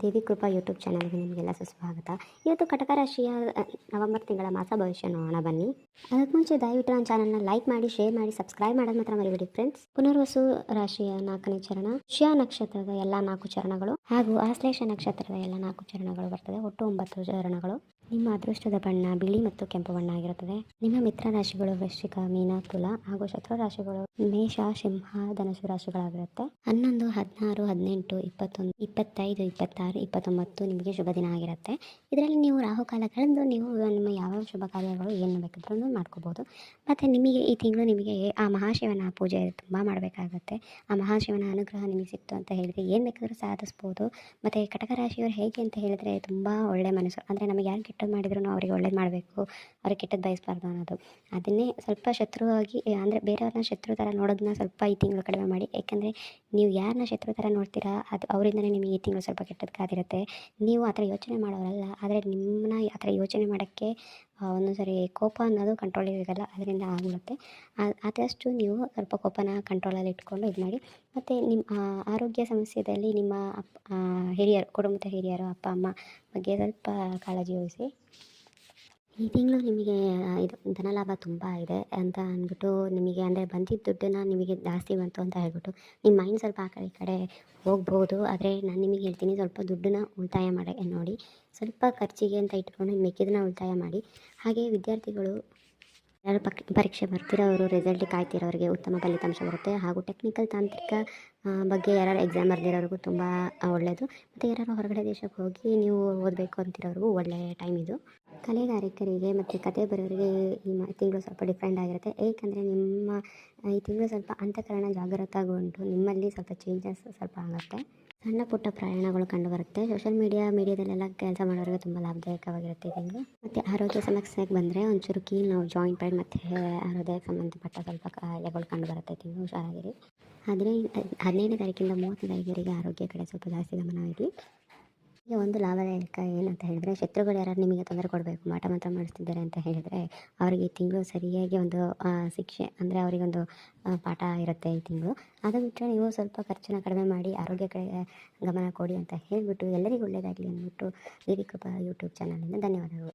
ದೇವಿ ಕೃಪಾ YouTube ಚಾನಲ್ಗೆ ನಿಮಗೆಲ್ಲ ಸುಸ್ವಾಗತ. ಇವತ್ತು ಕಟಕ ರಾಶಿಯ ನವೆಂಬರ್ ತಿಂಗಳ ಮಾಸ ಭವಿಷ್ಯ ನೋಡೋಣ ಬನ್ನಿ. ಅದಕ್ಕೆ ಮುಂಚೆ ದಯವಿಟ್ಟು ನನ್ನ ಚಾನಲ್ನ ಲೈಕ್ ಮಾಡಿ, ಶೇರ್ ಮಾಡಿ, ಸಬ್ಸ್ಕ್ರೈಬ್ ಮಾಡೋದು ಮಾತ್ರ ಮರಿಬೇಡಿ ಫ್ರೆಂಡ್ಸ್. ಪುನರ್ವಸು ರಾಶಿಯ 4ನೇ ಚರಣ, ಶ್ಯ ನಕ್ಷತ್ರದ ಎಲ್ಲ 4 ಚರಣಗಳು ಹಾಗೂ ಆಶ್ಲೇಷ ನಕ್ಷತ್ರದ ಎಲ್ಲ 4 ಚರಣಗಳು ಬರ್ತದೆ. ಒಟ್ಟು 9 ಚರಣಗಳು. ನಿಮ್ಮ ಅದೃಷ್ಟದ ಬಣ್ಣ ಬಿಳಿ ಮತ್ತು ಕೆಂಪು ಬಣ್ಣ ಆಗಿರುತ್ತದೆ. ನಿಮ್ಮ ಮಿತ್ರ ರಾಶಿಗಳು ವೃಶ್ಚಿಕ, ಮೀನ, ತುಲ ಹಾಗೂ ಶತ್ರು ರಾಶಿಗಳು ಮೇಷ, ಸಿಂಹ, ಧನುಸು ರಾಶಿಗಳಾಗಿರುತ್ತೆ. 11, 16, 18, 21, 25, 26, 29 ನಿಮಗೆ ಶುಭ ದಿನ ಆಗಿರುತ್ತೆ. ಇದರಲ್ಲಿ ನೀವು ರಾಹುಕಾಲಗಳಂದು ನೀವು ನಿಮ್ಮ ಯಾವ ಶುಭ ಕಾರ್ಯಗಳು ಏನು ಬೇಕಾದ್ರೂ ಮಾಡ್ಕೋಬೋದು. ಮತ್ತು ನಿಮಗೆ ಈ ತಿಂಗಳು ನಿಮಗೆ ಆ ಮಹಾಶಿವನ ಪೂಜೆ ತುಂಬ ಮಾಡಬೇಕಾಗುತ್ತೆ. ಆ ಮಹಾಶಿವನ ಅನುಗ್ರಹ ನಿಮಗೆ ಸಿಕ್ತು ಅಂತ ಹೇಳಿದರೆ ಏನು ಬೇಕಾದರೂ ಸಾಧಿಸ್ಬೋದು. ಮತ್ತು ಕಟಕ ರಾಶಿಯವರು ಹೇಗೆ ಅಂತ ಹೇಳಿದರೆ ತುಂಬ ಒಳ್ಳೆ ಮನಸ್ಸು. ಅಂದರೆ ನಮಗೆ ಯಾರು ಕೆಟ್ಟದ್ದು ಮಾಡಿದ್ರು ಅವರಿಗೆ ಒಳ್ಳೇದು ಮಾಡಬೇಕು, ಅವ್ರಿಗೆ ಕೆಟ್ಟದ್ದು ಬಯಸಬಾರ್ದು ಅನ್ನೋದು. ಅದನ್ನೇ ಸ್ವಲ್ಪ ಶತ್ರುವಾಗಿ ಅಂದರೆ ಬೇರೆಯವ್ರನ್ನ ಶತ್ರು ಥರ ನೋಡೋದನ್ನ ಸ್ವಲ್ಪ ಈ ತಿಂಗಳು ಕಡಿಮೆ ಮಾಡಿ. ಯಾಕೆಂದರೆ ನೀವು ಯಾರನ್ನ ಶತ್ರು ಥರ ನೋಡ್ತೀರಾ ಅದು ಅವರಿಂದನೇ ನಿಮಗೆ ಈ ತಿಂಗಳು ಸ್ವಲ್ಪ ಕೆಟ್ಟದ್ದು ಕಾದಿರುತ್ತೆ. ನೀವು ಆ ಥರ ಯೋಚನೆ ಮಾಡೋರಲ್ಲ, ಆದರೆ ನಿಮ್ಮನ್ನ ಆ ಥರ ಯೋಚನೆ ಮಾಡೋಕ್ಕೆ ಒಂದೊಂದು ಸರಿ ಕೋಪ ಅನ್ನೋದು ಕಂಟ್ರೋಲಿಗೆ ಇರೋಲ್ಲ, ಅದರಿಂದ ಆಗಿಬಿಡುತ್ತೆ. ಆದಷ್ಟು ನೀವು ಸ್ವಲ್ಪ ಕೋಪನ ಕಂಟ್ರೋಲಲ್ಲಿ ಇಟ್ಕೊಂಡು ಇದು ಮಾಡಿ. ಮತ್ತು ನಿಮ್ಮ ಆರೋಗ್ಯ ಸಮಸ್ಯೆಯಲ್ಲಿ ನಿಮ್ಮ ಹಿರಿಯರು, ಕುಟುಂಬದ ಹಿರಿಯರು, ಅಪ್ಪ ಅಮ್ಮ ಬಗ್ಗೆ ಸ್ವಲ್ಪ ಕಾಳಜಿ ವಹಿಸಿ. ಈ ತಿಂಗಳು ನಿಮಗೆ ಇದು ಧನಲಾಭ ತುಂಬ ಇದೆ ಅಂತ ಅಂದ್ಬಿಟ್ಟು ನಿಮಗೆ ಅಂದರೆ ಬಂದಿದ್ದ ದುಡ್ಡನ್ನು ನಿಮಗೆ ಜಾಸ್ತಿ ಬಂತು ಅಂತ ಹೇಳ್ಬಿಟ್ಟು ನಿಮ್ಮ ಮೈಂಡ್ ಸ್ವಲ್ಪ ಆ ಕಡೆ ಈ ಕಡೆ ಹೋಗ್ಬೋದು. ಆದರೆ ನಾನು ನಿಮಗೆ ಹೇಳ್ತೀನಿ, ಸ್ವಲ್ಪ ದುಡ್ಡನ್ನ ಉಳಿತಾಯ ಮಾಡಿ ನೋಡಿ. ಸ್ವಲ್ಪ ಖರ್ಚಿಗೆ ಅಂತ ಇಟ್ಕೊಂಡು ಮಿಕ್ಕಿದ್ದನ್ನ ಉಳಿತಾಯ ಮಾಡಿ. ಹಾಗೆ ವಿದ್ಯಾರ್ಥಿಗಳು ಯಾರು ಪರೀಕ್ಷೆ ಬರ್ತಿರೋರು, ರಿಸಲ್ಟ್ ಕಾಯ್ತಿರೋರಿಗೆ ಉತ್ತಮ ಫಲಿತಾಂಶ ಬರುತ್ತೆ. ಹಾಗೂ ಟೆಕ್ನಿಕಲ್ ತಾಂತ್ರಿಕ ಬಗ್ಗೆ ಯಾರು ಎಕ್ಸಾಮ್ ಬರೆದಿರೋರಿಗೂ ತುಂಬ ಒಳ್ಳೆಯದು. ಮತ್ತು ಯಾರು ಹೊರಗಡೆ ದೇಶಕ್ಕೆ ಹೋಗಿ ನೀವು ಓದಬೇಕು ಅಂತಿರೋರಿಗೂ ಒಳ್ಳೆಯ ಟೈಮ್ ಇದು. ಕಲೆಗಾರಿಕರಿಗೆ ಮತ್ತು ಕತೆ ಬರೋರಿಗೆ ಈ ತಿಂಗಳು ಸ್ವಲ್ಪ ಡಿಫ್ರೆಂಟ್ ಆಗಿರುತ್ತೆ. ಏಕೆಂದರೆ ನಿಮ್ಮ ಈ ತಿಂಗಳು ಸ್ವಲ್ಪ ಅಂತಃಕರಣ ಜಾಗೃತಗೊಂಡು ನಿಮ್ಮಲ್ಲಿ ಸ್ವಲ್ಪ ಚೇಂಜಸ್ ಸ್ವಲ್ಪ ಆಗುತ್ತೆ. ಸಣ್ಣ ಪುಟ್ಟ ಪ್ರಯಾಣಗಳು ಕಂಡುಬರುತ್ತೆ. ಸೋಷಿಯಲ್ ಮೀಡಿಯಾದಲ್ಲೆಲ್ಲ ಕೆಲಸ ಮಾಡೋರಿಗೆ ತುಂಬ ಲಾಭದಾಯಕವಾಗಿರುತ್ತೆ ಈ ತಿಂಗಳು. ಮತ್ತು ಆರೋಗ್ಯ ಸಮಸ್ಯೆಗೆ ಬಂದರೆ ಒಂಚೂರು ಕೀಲು ನೋವು, ಜಾಯಿಂಟ್ ಪೇನ್ ಮತ್ತು ಹೃದಯಕ್ಕೆ ಸಂಬಂಧಪಟ್ಟ ಸ್ವಲ್ಪ ಕಾಯಿಲೆಗಳು ಕಂಡುಬರುತ್ತೆ ಈ ತಿಂಗಳು, ಹುಷಾರಾಗಿರಿ. 15ನೇ ತಾರೀಕಿಂದ 30ನೇ ತಾರೀಕಿಗೆ ಆರೋಗ್ಯ ಕಡೆ ಸ್ವಲ್ಪ ಜಾಸ್ತಿ ಗಮನ ಇರಲಿ. ಈಗ ಒಂದು ಲಾಭದಾಯಕ ಏನಂತ ಹೇಳಿದರೆ, ಶತ್ರುಗಳು ಯಾರು ನಿಮಗೆ ತೊಂದರೆ ಕೊಡಬೇಕು, ಮಾಟ ಮಂತ್ರ ಮಾಡಿಸ್ತಿದ್ದಾರೆ ಅಂತ ಹೇಳಿದರೆ ಅವರಿಗೆ ಈ ತಿಂಗಳು ಸರಿಯಾಗಿ ಒಂದು ಶಿಕ್ಷೆ ಅಂದರೆ ಅವರಿಗೊಂದು ಪಾಠ ಇರುತ್ತೆ ಈ ತಿಂಗಳು. ಅದು ಬಿಟ್ಟರೆ ನೀವು ಸ್ವಲ್ಪ ಖರ್ಚನ್ನ ಕಡಿಮೆ ಮಾಡಿ ಆರೋಗ್ಯ ಕಡೆ ಗಮನ ಕೊಡಿ ಅಂತ ಹೇಳಿಬಿಟ್ಟು ಎಲ್ಲರಿಗೂ ಒಳ್ಳೆಯದಾಗಲಿ ಅಂದ್ಬಿಟ್ಟು ದೇವಿ ಕೃಪಾ ಯೂಟ್ಯೂಬ್ ಚಾನಲಿಂದ ಧನ್ಯವಾದಗಳು.